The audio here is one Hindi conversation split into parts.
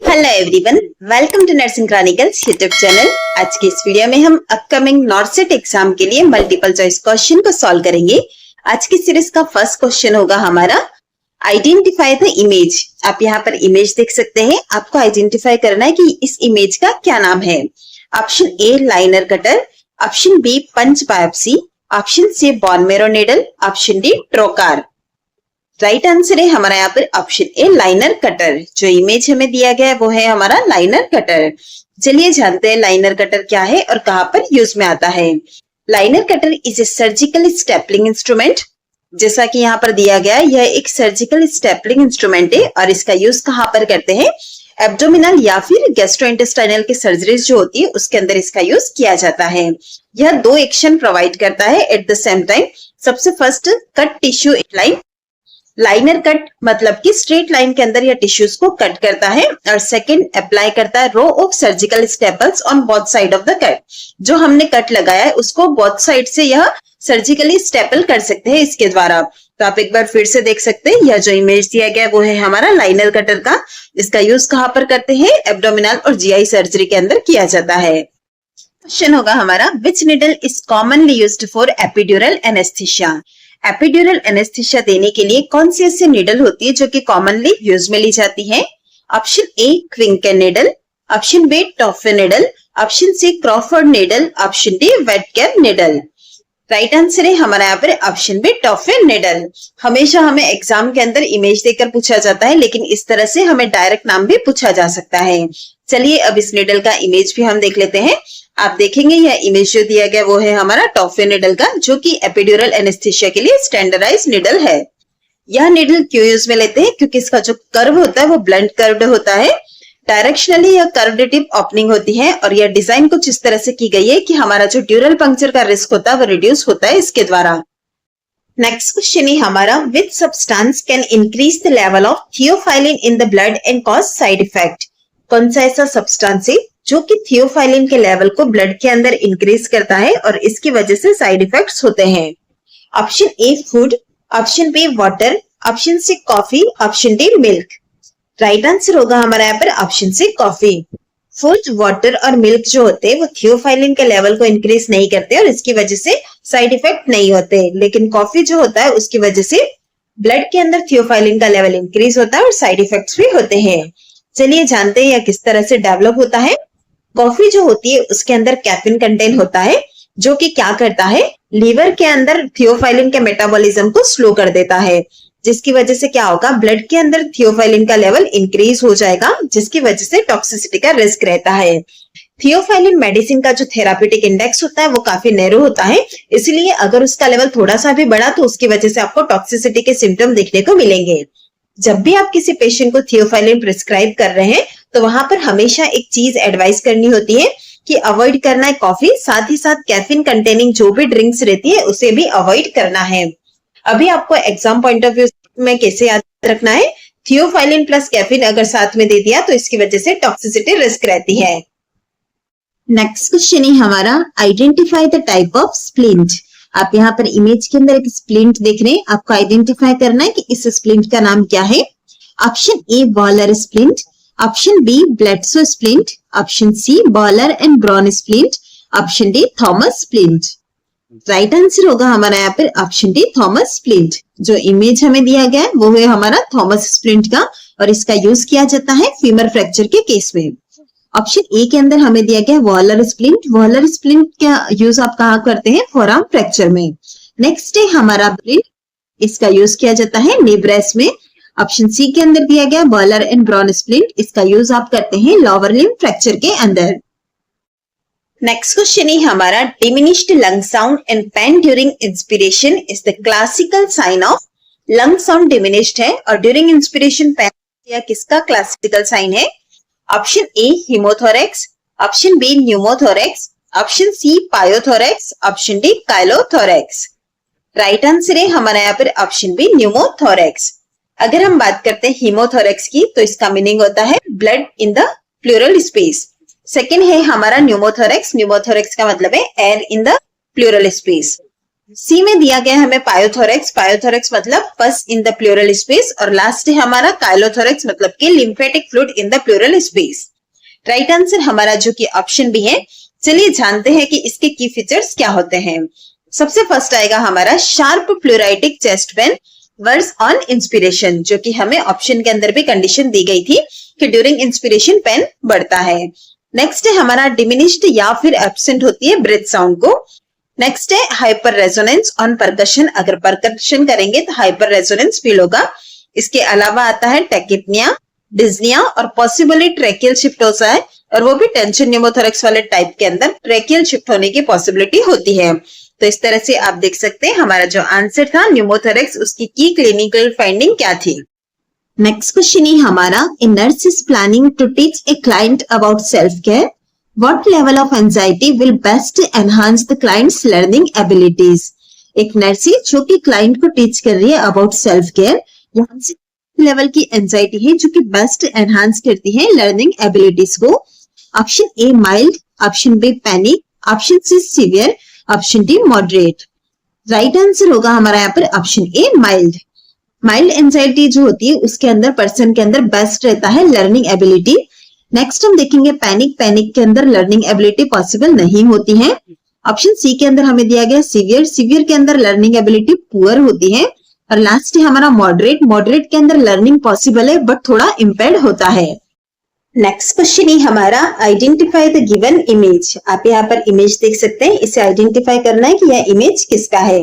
Hello everyone, welcome to nursing chronicles YouTube channel. आज की इस वीडियो में हम अपकमिंग नॉर्सेट एग्जाम के लिए मल्टीपल चॉइस क्वेश्चन को सॉल्व करेंगे। आज की सीरीज का फर्स्ट क्वेश्चन होगा हमारा आइडेंटिफाई द इमेज। आप यहाँ पर इमेज देख सकते हैं। आपको आइडेंटिफाई करना है कि इस इमेज का क्या नाम है। Option A liner cutter, option B punch biopsy, option C bone marrow needle, option D trocar. Right answer है हमारा यहाँ पर ऑप्शन ए लाइनर कटर। जो इमेज हमें दिया गया है वो है हमारा लाइनर कटर। चलिए जानते हैं लाइनर कटर क्या है और कहाँ पर यूज में आता है। Liner cutter is a surgical stippling instrument. जैसा कि यहाँ पर दिया गया है, यह एक सर्जिकल स्टेपलिंग इंस्ट्रूमेंट है और इसका यूज कहाँ पर करते हैं। एब्डोमिनल या फिर गैस्ट्रोइंटेस्टाइनल की सर्जरीज जो होती है उसके अंदर इसका यूज किया जाता है। यह दो एक्शन प्रोवाइड करता है एट द सेम टाइम। सबसे first cut tissue line. Liner cut मतलब कि स्ट्रेट लाइन के अंदर यह टिश्यूज को कट करता है और सेकंड अप्लाई करता है row of surgical staples on both side of the cut. जो हमने कट लगाया है उसको बोथ साइड से यह सर्जिकली स्टेपल कर सकते हैं इसके द्वारा। तो आप एक बार फिर से देख सकते हैं, यह जो इमेज दिया गया है वो है हमारा लाइनर कटर का। इसका यूज कहाँ पर करते हैं, एब्डोमिनल और जीआई सर्जरी के अंदर किया जाता है। क्वेश्चन होगा हमारा which needle is commonly used for epidural anaesthesia. Epidural anaesthesia देने के लिए कौन सी ऐसी निडल होती है जो कि कॉमनली यूज में ली जाती है। Option A Quincke needle, option B Tuohy needle, option C Crawford needle, option D Whitacre needle. Right answer है हमारा यहाँ पर ऑप्शन बी टॉफे निडल। हमेशा हमें एग्जाम के अंदर इमेज देकर पूछा जाता है, लेकिन इस तरह से हमें डायरेक्ट नाम भी पूछा जा सकता है। चलिए अब इस निडल का इमेज भी हम देख लेते हैं। आप देखेंगे यह इमेज जो दिया गया वो है हमारा टॉफे निडल का, जो कि एपिड्यूरल एनेस्थीसिया के लिए स्टैंडर्डाइज्ड निडल है। यह निडल क्यों यूज में लेते हैं, क्योंकि इसका जो कर्व होता है वो ब्लंट कर्व्ड होता है। डायरेक्शनली यह कर्व्ड टिप ओपनिंग होती है और यह डिजाइन कुछ इस तरह से की गई है कि हमारा जो ड्यूरल पंक्चर का रिस्क होता है वो रिड्यूस होता है इसके द्वारा। नेक्स्ट क्वेश्चन है हमारा which substance can increase the level of theophylline in the blood and cause side effect. कौन सा ऐसा सब्सटेंस है जो कि थियोफाइलिन के लेवल को ब्लड के अंदर इंक्रीज करता है और इसकी वजह से साइड इफेक्ट्स होते हैं। Option A food, option B water, option C coffee, option D milk. Right answer होगा हमारा यहाँ पर option C coffee. Food, water और मिल्क जो होते हैं वो थियोफाइलिन के लेवल को इंक्रीज नहीं करते और इसकी वजह से साइड इफेक्ट नहीं होते, लेकिन कॉफी जो होता है उसकी वजह से ब्लड के अंदर थियोफाइलिन का लेवल इंक्रीज होता है और साइड इफेक्ट्स भी होते हैं। चलिए जानते हैं यह किस तरह से डेवलप होता है। कॉफी जो होती है उसके अंदर कैफीन कंटेंट होता है, जो कि क्या करता है, लीवर के अंदर थियोफाइलिन के मेटाबॉलिज्म को स्लो कर देता है, जिसकी वजह से क्या होगा, ब्लड के अंदर थियोफाइलिन का लेवल इंक्रीज हो जाएगा, जिसकी वजह से टॉक्सिसिटी का रिस्क रहता है। थियोफाइलिन मेडिसिन का जो थेराप्यूटिक इंडेक्स होता है वो काफी नैरो होता है, इसलिए अगर उसका लेवल थोड़ा सा भी बढ़ा तो उसकी वजह से आपको टॉक्सिसिटी के सिम्टम देखने को मिलेंगे। जब भी आप किसी पेशेंट को थियोफाइलिन प्रिस्क्राइब कर रहे हैं तो वहां पर हमेशा एक चीज एडवाइस करनी होती है कि अवॉइड करना है कॉफी, साथ ही साथ कैफीन कंटेनिंग जो भी ड्रिंक्स रहती है उसे भी अवॉइड करना है। अभी आपको एग्जाम पॉइंट ऑफ व्यू में कैसे याद रखना है, थियोफाइलिन प्लस कैफीन अगर साथ में दे दिया तो इसकी वजह से टॉक्सिसिटी रिस्क रहती है। नेक्स्ट क्वेश्चन है हमारा identify the type of splint. आप यहाँ पर इमेज के अंदर एक स्प्लिंट देख रहे हैं, आपको आइडेंटिफाई करना है कि इस स्प्लिंट का नाम क्या है। Option A Bohler splint, option B Bledsoe splint, option C Bohler and Braun splint, option D Thomas splint. Right answer होगा हमारा यहाँ पर ऑप्शन डी थॉमस स्प्लिंट। जो इमेज हमें दिया गया है वो है हमारा थॉमस स्प्लिंट का और इसका यूज किया जाता है फीमर फ्रैक्चर के केस में। ऑप्शन ए के अंदर हमें दिया गया वॉलर स्प्लिंट। वॉलर स्प्लिंट का यूज आप कहाँ करते हैं, फोरआर्म फ्रैक्चर में। नेक्स्ट है हमारा स्प्लिंट, इसका यूज किया जाता है नी ब्रेस्ट में। ऑप्शन सी के अंदर दिया गया बॉलर एंड ब्रॉन स्प्लिंट, इसका यूज आप करते हैं लोअर लिम्ब फ्रैक्चर के अंदर। नेक्स्ट क्वेश्चन है हमारा diminished lung sound and pain during inspiration is the classical sign of. Lung sound diminished है और ड्यूरिंग इंस्पिरेशन पेन या किसका क्लासिकल साइन है। Option A haemothorax, option B pneumothorax, option C pyothorax, option D chylothorax. Right answer है हमारा यहाँ पर ऑप्शन बी न्यूमोथोरेक्स। अगर हम बात करते हैं हीमोथोरेक्स की तो इसका मीनिंग होता है blood in the pleural space. Second है हमारा न्यूमोथोरेक्स। न्यूमोथोरेक्स का मतलब है air in the pleural space. C में दिया गया हमें पायोथोरेक्स, पायोथोरेक्स मतलब pus in the pleural space, और लास्ट है हमारा काइलोथोरेक्स मतलब कि lymphatic fluid in the pleural space. Right answer हमारा जो कि ऑप्शन बी है। चलिए जानते हैं कि इसके की फीचर्स क्या होते हैं। सबसे फर्स्ट आएगा हमारा sharp pleuritic chest pain worse on inspiration, जो कि हमें ऑप्शन के अंदर भी कंडीशन दी गई थी कि ड्यूरिंग इंस्पिरेशन पेन बढ़ता है। नेक्स्ट है हमारा डिमिनिश्ड या फिर एब्सेंट होती है ब्रेथ साउंड को। नेक्स्ट है हाइपर रेजोनेंस ऑन परकशन, अगर परकशन करेंगे तो हाइपर रेजोनेंस फील होगा। इसके अलावा आता है टेकिपनिया, डिज्निया और पॉसिबली ट्रेकियल शिफ्ट होता है, और वो भी टेंशन न्यूमोथोरेक्स वाले टाइप के अंदर ट्रेकियल शिफ्ट होने की पॉसिबिलिटी होती है। तो इस तरह से आप देख सकते हैं हमारा जो आंसर था न्यूमोथोरेक्स, उसकी की क्लिनिकल फाइंडिंग क्या थी। नेक्स्ट क्वेश्चन है हमारा, a nurse is planning to teach a client about self care, what level of anxiety will best enhance the client's learning abilities. एक नर्स जो कि क्लाइंट को टीच कर रही है अबाउट सेल्फ केयर, यहाँ से लेवल की एंजाइटी है जो कि बेस्ट एनहांस करती है लर्निंग एबिलिटीज को। Option A mild, option B panic, option C severe, option D moderate. Right answer होगा हमारा यहाँ पर option A mild. Mild anxiety जो होती है उसके अंदर पर्सन के अंदर बेस्ट रहता है लर्निंग एबिलिटी। नेक्स्ट हम देखेंगे पैनिक, पैनिक के अंदर लर्निंग एबिलिटी पॉसिबल नहीं होती है। ऑप्शन सी के अंदर हमें दिया गया सीवियर, सीवियर के अंदर लर्निंग एबिलिटी पुअर होती है। और लास्ट है हमारा मॉडरेट, मॉडरेट के अंदर लर्निंग पॉसिबल है बट थोड़ा इम्पेयर्ड होता है। नेक्स्ट क्वेश्चन है हमारा, आइडेंटिफाई द गिवन इमेज। आप यहाँ पर इमेज देख सकते हैं, इसे आइडेंटिफाई करना है कि यह इमेज किसका है।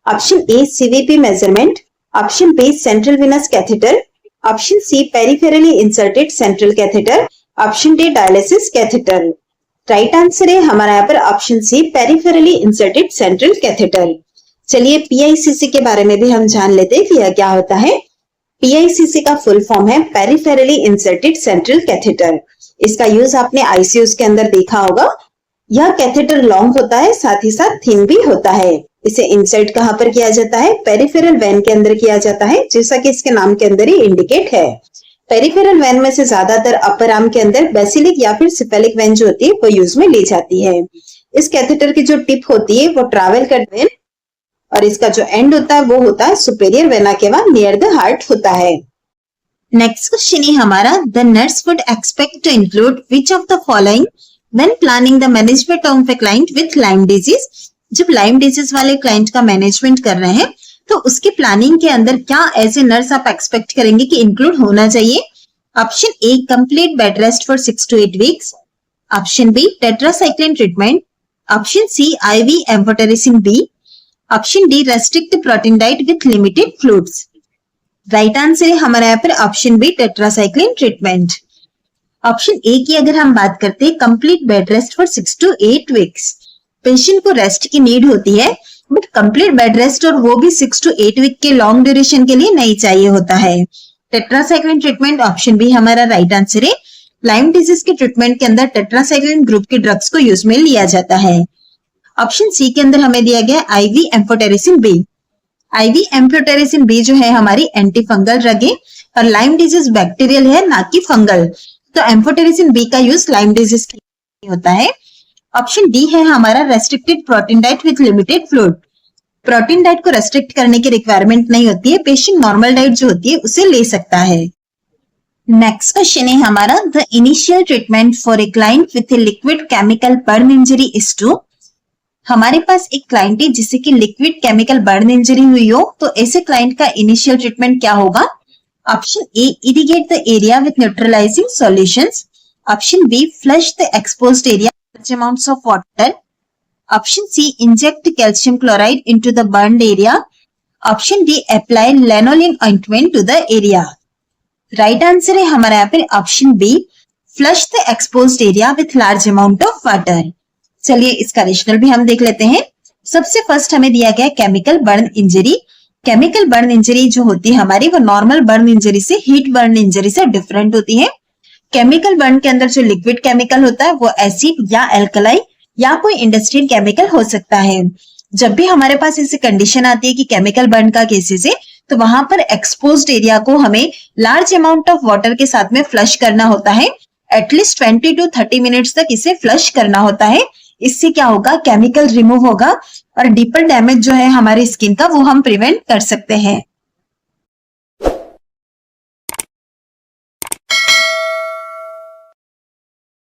Option A CVP measurement, option B central venous catheter, option C peripherally inserted central catheter, option D dialysis catheter. Right answer है हमारा यहाँ पर option C peripherally inserted central catheter. चलिए पीआईसीसी के बारे में भी हम जान लेते हैं कि यह क्या होता है। पीआईसीसी का फुल फॉर्म है पेरिफेरली इंसर्टेड सेंट्रल कैथेटर। इसका यूज आपने आईसीयूज के अंदर देखा होगा। यह कैथेटर लॉन्ग होता है, साथ ही साथ थिन भी होता है। इसे इंसर्ट कहां पर किया जाता है? पेरिफेरल वेन के अंदर किया जाता है, जैसा कि इसके नाम के अंदर ही इंडिकेट है। पेरिफेरल वेन में से ज्यादातर अपर आर्म के अंदर बेसिलिक या फिर सिफेलिक वेन जो होती है वो यूज में ली जाती है। इस कैथेटर की जो टिप होती है वो ट्रैवल करते हैं, और इसका जो एंड होता है वो होता है superior vena cava near the heart होता है। नेक्स्ट क्वेश्चन है हमारा, the nurse would expect to include which of the following when planning the management of a client with Lyme disease. जब लाइम डिजीज वाले क्लाइंट का मैनेजमेंट कर रहे हैं तो उसकी प्लानिंग के अंदर क्या एज ए नर्स आप एक्सपेक्ट करेंगे कि इंक्लूड होना चाहिए। Option A complete bed rest for 6 to 8 weeks, option B tetracycline treatment, option C IV amphotericin B, option D restrict protein diet with limited fluids. Right answer है हमारे यहाँ पर option B tetracycline treatment. Option A की अगर हम बात करते हैं complete bed rest for 6 to 8 weeks, patient को रेस्ट की नीड होती है बट कंप्लीट बेड रेस्ट और वो भी 6 to 8 week के लॉन्ग ड्यूरेशन के लिए नहीं चाहिए होता है। टेट्रासाइक्लिन ट्रीटमेंट ऑप्शन बी हमारा राइट आंसर है। लाइम डिजीज के ट्रीटमेंट के अंदर टेट्रासाइक्लिन ग्रुप के ड्रग्स को यूज में लिया जाता है। ऑप्शन सी के अंदर हमें दिया गया IV amphotericin B. IV amphotericin B जो है हमारी एंटी फंगल ड्रग है और लाइम डिजीज बैक्टीरियल है ना कि फंगल, तो एम्फोटेरिसिन बी का यूज लाइम डिजीज के लिए होता है। ऑप्शन डी है हमारा restricted protein diet with limited fluid. Protein diet को रेस्ट्रिक्ट करने की रिक्वायरमेंट नहीं होती है, पेशेंट नॉर्मल डाइट जो होती है उसे ले सकता है। नेक्स्ट क्वेश्चन है हमारा, the initial treatment for a client with a liquid chemical burn injury is to. हमारे पास एक क्लाइंट है जिसे कि लिक्विड केमिकल बर्न इंजरी हुई हो, तो ऐसे क्लाइंट का इनिशियल ट्रीटमेंट क्या होगा। Option A irrigate the area with neutralising solutions, option B flush the exposed area large amounts of water, option C inject calcium chloride into the burned area, option D apply lanolin ointment to the area। Right answer है हमारा यहाँ पर option B flush the exposed area with large amount of water. चलिए इसका रेशनल भी हम देख लेते हैं। सबसे फर्स्ट हमें दिया गया chemical burn injury. Chemical burn injury जो होती है हमारी वो नॉर्मल बर्न इंजरी से हीट बर्न इंजरी से डिफरेंट होती है। केमिकल बर्न के अंदर जो लिक्विड केमिकल होता है वो एसिड या एल्कलाई या कोई इंडस्ट्रियल केमिकल हो सकता है। जब भी हमारे पास ऐसी कंडीशन आती है कि केमिकल बर्न का केसेस है तो वहां पर एक्सपोज्ड एरिया को हमें लार्ज अमाउंट ऑफ वाटर के साथ में फ्लश करना होता है। एटलीस्ट 20 to 30 मिनट्स तक इसे फ्लश करना होता है। इससे क्या होगा, केमिकल रिमूव होगा और डीपर डैमेज जो है हमारी स्किन का वो हम प्रिवेंट कर सकते हैं।